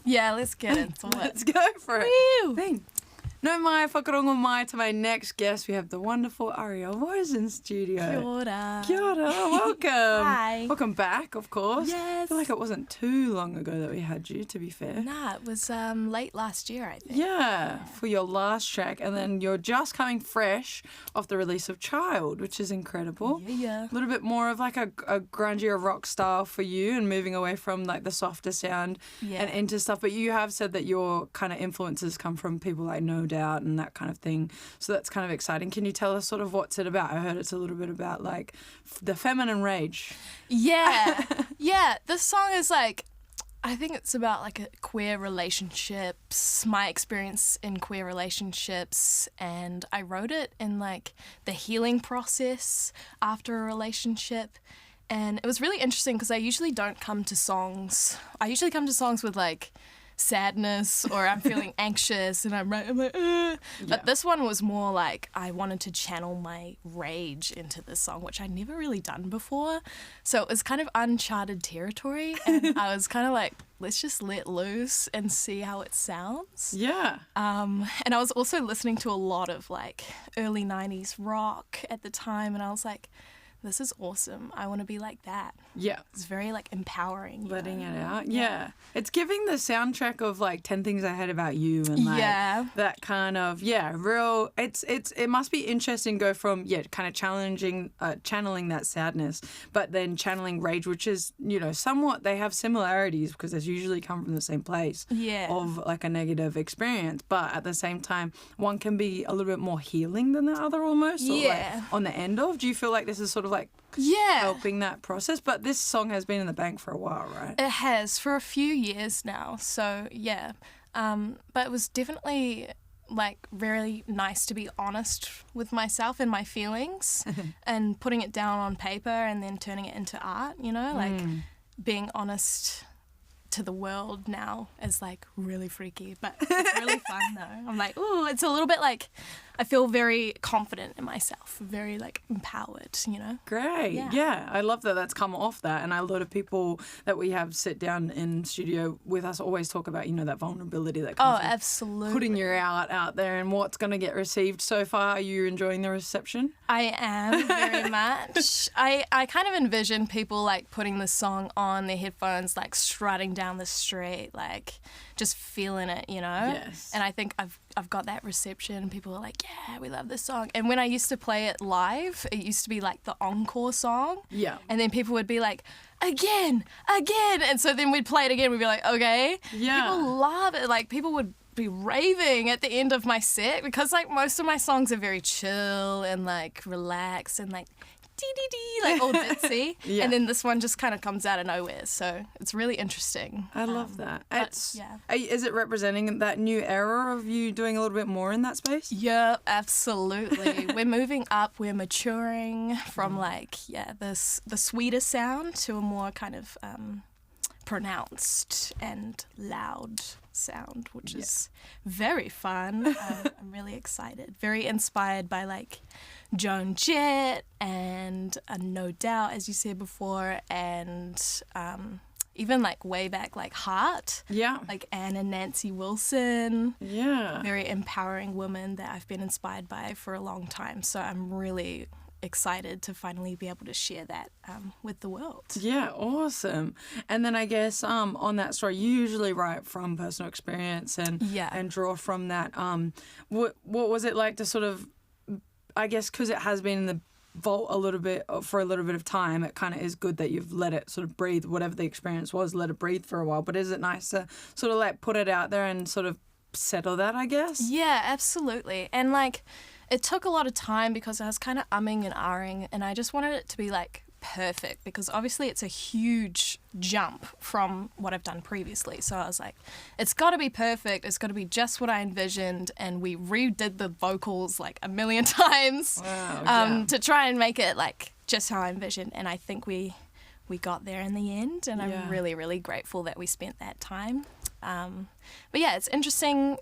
Yeah, let's get into it. Let's go for it. Woo! Bing. No mai whakarongo mai to my next guest. We have the wonderful arielwose in studio. Kia ora. Kia ora, welcome. Hi. Welcome back, of course. Yes. I feel like it wasn't too long ago that we had you, to be fair. Nah, it was late last year, I think. Yeah, for your last track. And then you're just coming fresh off the release of Child, which is incredible. Yeah. A little bit more of like a grungier rock style for you and moving away from like the softer sound and into stuff. But you have said that your kind of influences come from people like No Doubt and that kind of thing. So that's kind of exciting. Can you tell us sort of what's it about? I heard it's a little bit about like the feminine rage. Yeah. Yeah. This song is like, I think it's about like a queer relationships, my experience in queer relationships, and I wrote it in like the healing process after a relationship. And it was really interesting because I usually don't come to songs. I usually come to songs with like sadness or I'm feeling anxious and I'm like, But this one was more like I wanted to channel my rage into this song, which I'd never really done before. So it was kind of uncharted territory and I was kind of like, let's just let loose and see how it sounds. Yeah. And I was also listening to a lot of like early 90s rock at the time and I was like, this is awesome. I want to be like that. Yeah. It's very like empowering. Letting it out. Yeah. It's giving the soundtrack of like 10 Things I Hate About You and like that kind of, real, it must be interesting to go from, kind of channeling that sadness, but then channeling rage, which is, somewhat, they have similarities because they usually come from the same place of like a negative experience. But at the same time, one can be a little bit more healing than the other almost. Or like on the end of. Do you feel like this is sort of like helping that process? But this song has been in the bank for a while, right? It has, for a few years now. So, but it was definitely like very nice to be honest with myself and my feelings and putting it down on paper and then turning it into art, like being honest to the world now is like really freaky, but it's really fun though. I'm like, ooh, it's a little bit like I feel very confident in myself, very like empowered, Great. Yeah. I love that that's come off that. And a lot of people that we have sit down in studio with us always talk about, that vulnerability that comes from absolutely. Putting your art out there and what's going to get received. So far, are you enjoying the reception? I am very much. I kind of envision people like putting this song on their headphones, like strutting down the street, like just feeling it, Yes. And I think I've got that reception. People are like, yeah, we love this song. And when I used to play it live, it used to be like the encore song. Yeah. And then people would be like, again. And so then we'd play it again. We'd be like, okay. Yeah. People love it. Like people would be raving at the end of my set because like most of my songs are very chill and like relaxed and like dee-dee-dee, like all ditzy. And then this one just kind of comes out of nowhere. So it's really interesting. I love that. Is it representing that new era of you doing a little bit more in that space? Yeah, absolutely. We're moving up. We're maturing from the sweeter sound to a more kind of pronounced and loud sound, which is very fun. I'm really excited. Very inspired by like Joan Jett and No Doubt, as you said before, and even like way back like Heart. Yeah. Like Anne and Nancy Wilson. Yeah. Very empowering women that I've been inspired by for a long time. So I'm really excited to finally be able to share that with the world. Yeah, awesome. And then I guess on that story, you usually write from personal experience and draw from that. What was it like to sort of, I guess because it has been in the vault for a little bit of time, it kind of is good that you've let it sort of breathe, whatever the experience was, let it breathe for a while. But is it nice to sort of like put it out there and sort of settle that, I guess? Yeah, absolutely. And like, it took a lot of time because I was kind of umming and ahhing and I just wanted it to be like perfect because obviously it's a huge jump from what I've done previously. So I was like, it's got to be perfect. It's got to be just what I envisioned. And we redid the vocals like a million times to try and make it like just how I envisioned. And I think we got there in the end. And I'm really, really grateful that we spent that time. But yeah, it's interesting.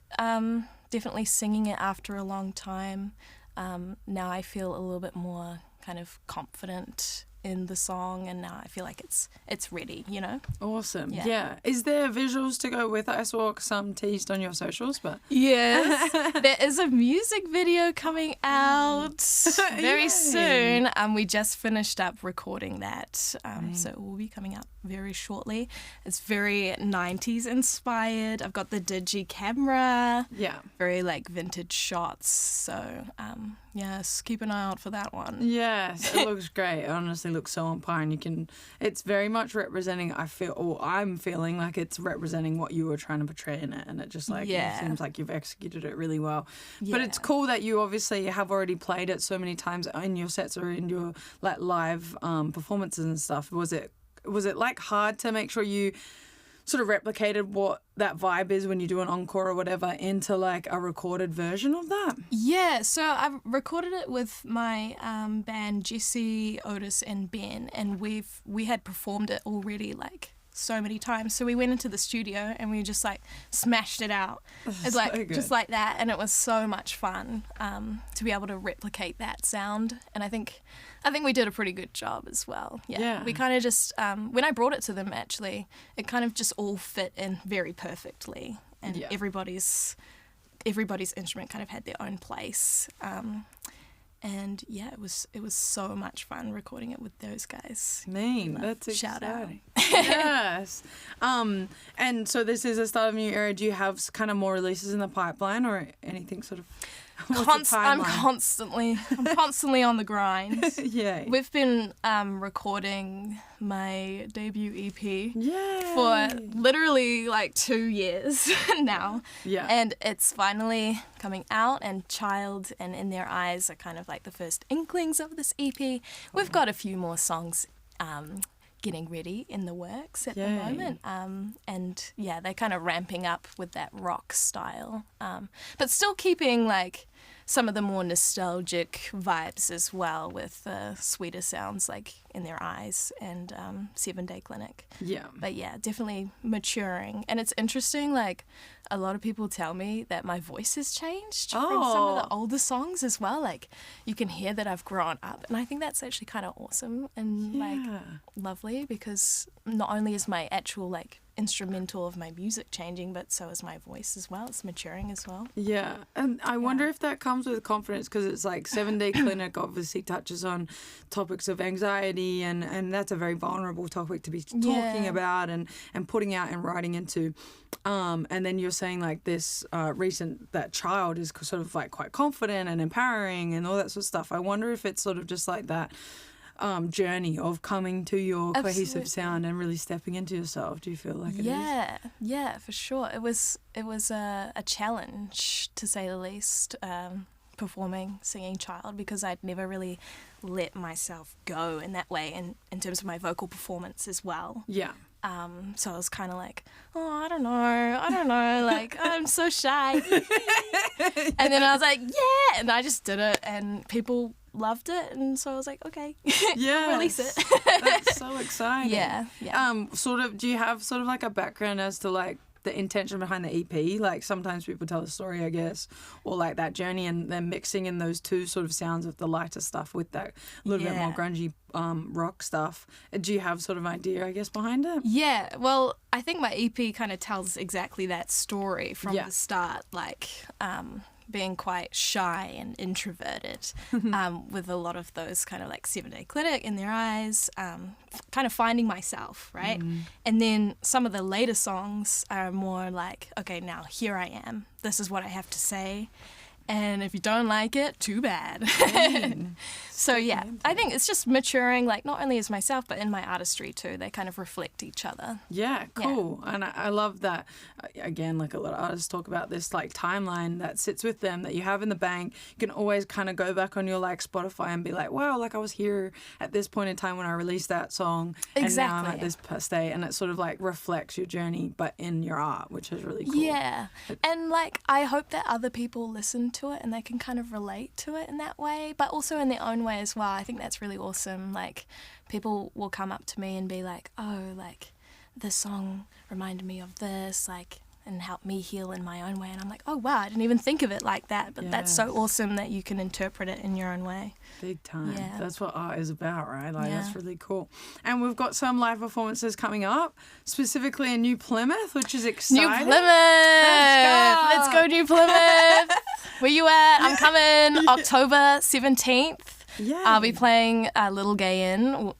Definitely singing it after a long time. Now I feel a little bit more kind of confident in the song, and now I feel like it's ready, you know? Awesome. Yeah. Is there visuals to go with it? I saw some teased on your socials, but... Yes. There is a music video coming out very soon. We just finished up recording that. So it will be coming out very shortly. It's very 90s inspired. I've got the digi camera. Yeah. Very like vintage shots. So yes, keep an eye out for that one. Yes, it looks great. It honestly looks so on par, and it's very much representing, I'm feeling like it's representing what you were trying to portray in it, and it just like, it seems like you've executed it really well. Yeah. But it's cool that you obviously have already played it so many times in your sets or in your like live performances and stuff. Was it like hard to make sure you sort of replicated what that vibe is when you do an encore or whatever into like a recorded version of that? Yeah, so I recorded it with my band Jesse, Otis and Ben, and we had performed it already like so many times. So we went into the studio and we just like smashed it out. It's like so just like that, and it was so much fun to be able to replicate that sound. And I think we did a pretty good job as well. Yeah. We kind of just when I brought it to them, actually, it kind of just all fit in very perfectly, and everybody's instrument kind of had their own place. And yeah, it was so much fun recording it with those guys. That's shout exciting. Yes. And so this is the start of a new era. Do you have kind of more releases in the pipeline or anything sort of? I'm constantly on the grind. Yeah. We've been recording my debut EP for literally like 2 years now. Yeah. And it's finally coming out, and Child and In Their Eyes are kind of like the first inklings of this EP. We've got a few more songs getting ready in the works at the moment, and they're kind of ramping up with that rock style, but still keeping like some of the more nostalgic vibes as well, with sweeter sounds like In Their Eyes and 7 Day Clinic. But definitely maturing. And it's interesting, like a lot of people tell me that my voice has changed from some of the older songs as well. Like you can hear that I've grown up, and I think that's actually kind of awesome and like lovely, because not only is my actual like instrumental of my music changing, but so is my voice as well. It's maturing as well. Yeah, and I wonder if that comes with confidence, because it's like 7 Day Clinic obviously touches on topics of anxiety, and that's a very vulnerable topic to be talking about and putting out and writing into. And then you're saying like this that Child is sort of like quite confident and empowering and all that sort of stuff. I wonder if it's sort of just like that journey of coming to your cohesive sound and really stepping into yourself. Do you feel like it is? Yeah, for sure. It was a challenge, to say the least, singing Child, because I'd never really let myself go in that way in terms of my vocal performance as well. Yeah. So I was kind of like, I don't know, like, I'm so shy. And then I was like, yeah, and I just did it, and people loved it, and so I was like, okay, release it. That's so exciting. Yeah. Do you have sort of like a background as to like the intention behind the EP? Like sometimes people tell a story, I guess, or like that journey, and then mixing in those two sort of sounds of the lighter stuff with that little bit more grungy rock stuff. Do you have sort of idea, I guess, behind it? Yeah, well, I think my EP kind of tells exactly that story from the start, like being quite shy and introverted, with a lot of those kind of like 7 Day Clinic, In Their Eyes, kind of finding myself, right? And then some of the later songs are more like, okay, now here I am. This is what I have to say. And if you don't like it, too bad. So yeah, I think it's just maturing, like not only as myself, but in my artistry too. They kind of reflect each other. Yeah, cool. Yeah. And I love that. Again, like a lot of artists talk about this like timeline that sits with them that you have in the bank. You can always kind of go back on your like Spotify and be like, wow, like I was here at this point in time when I released that song. And now I'm at this state. And it sort of like reflects your journey, but in your art, which is really cool. Yeah. And like, I hope that other people listen to it and they can kind of relate to it in that way, but also in their own way as well. I think that's really awesome. Like, people will come up to me and be like, oh, like this song reminded me of this, like and help me heal in my own way. And I'm like, oh wow, I didn't even think of it like that, but that's so awesome that you can interpret it in your own way. Big time. Yeah. That's what art is about, right? Like that's really cool. And we've got some live performances coming up, specifically in New Plymouth, which is exciting. New Plymouth! Let's go New Plymouth! Where you at? I'm coming October 17th. Yeah. I'll be playing Little Gay Inn,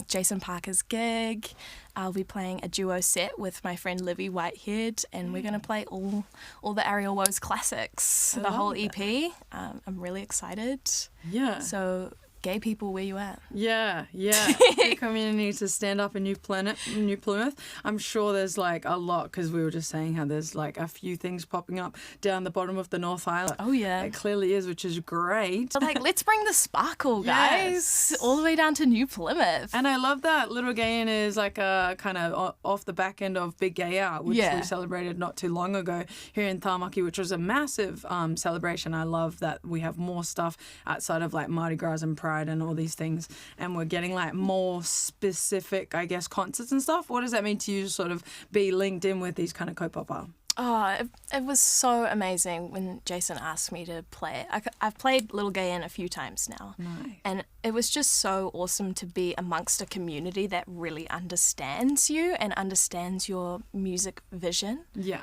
Jason Parker's gig. I'll be playing a duo set with my friend Livy Whitehead, and we're going to play all the arielwose classics, the whole EP. I'm really excited. Yeah. So, gay people, where you at? Yeah. The community needs to stand up in New Plymouth. I'm sure there's like a lot, because we were just saying how there's like a few things popping up down the bottom of the North Island. Oh yeah, it clearly is, which is great. But like, let's bring the sparkle, guys, all the way down to New Plymouth. And I love that Little Gay Inn is like a kind of off the back end of Big Gay Out, which we celebrated not too long ago here in Tamaki, which was a massive celebration. I love that we have more stuff outside of like Mardi Gras and Pride and all these things, and we're getting like more specific, I guess, concerts and stuff. What does that mean to you to sort of be linked in with these kind of kaupapa? Oh, it was so amazing when Jason asked me to play it. I've played Little Gay Inn a few times now. Nice. And it was just so awesome to be amongst a community that really understands you and understands your music vision. Yeah.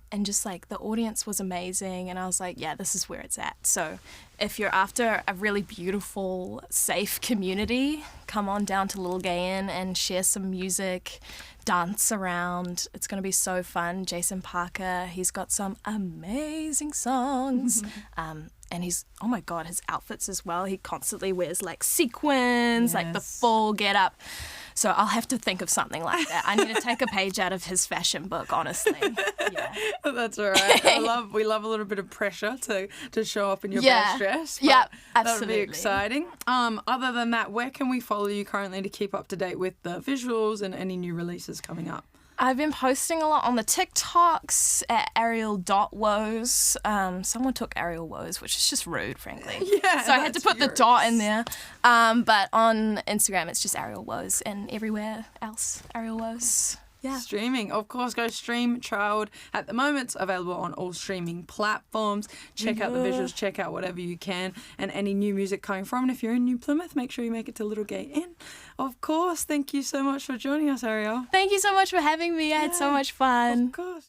And just like the audience was amazing, and I was like, yeah, this is where it's at. So if you're after a really beautiful, safe community, come on down to Little Gay Inn and share some music, dance around. It's going to be so fun. Jason Parker, he's got some amazing songs. And he's, oh my God, his outfits as well. He constantly wears like sequins, like the full get up. So I'll have to think of something like that. I need to take a page out of his fashion book, honestly. Yeah. That's all right. We love a little bit of pressure to show up in your best dress. Yeah, absolutely. That would be exciting. Other than that, where can we follow you currently to keep up to date with the visuals and any new releases coming up? I've been posting a lot on the TikToks at ariel.wose. Someone took arielwose, which is just rude, frankly. Yeah, so I had to put the dot in there. But on Instagram, it's just arielwose, and everywhere else, arielwose. Yeah. Streaming. Of course, go stream Child. At the moment, it's available on all streaming platforms. Check out the visuals, check out whatever you can, and any new music coming from. And if you're in New Plymouth, make sure you make it to Little Gay Inn. Of course. Thank you so much for joining us, Ariel. Thank you so much for having me. I had so much fun. Of course.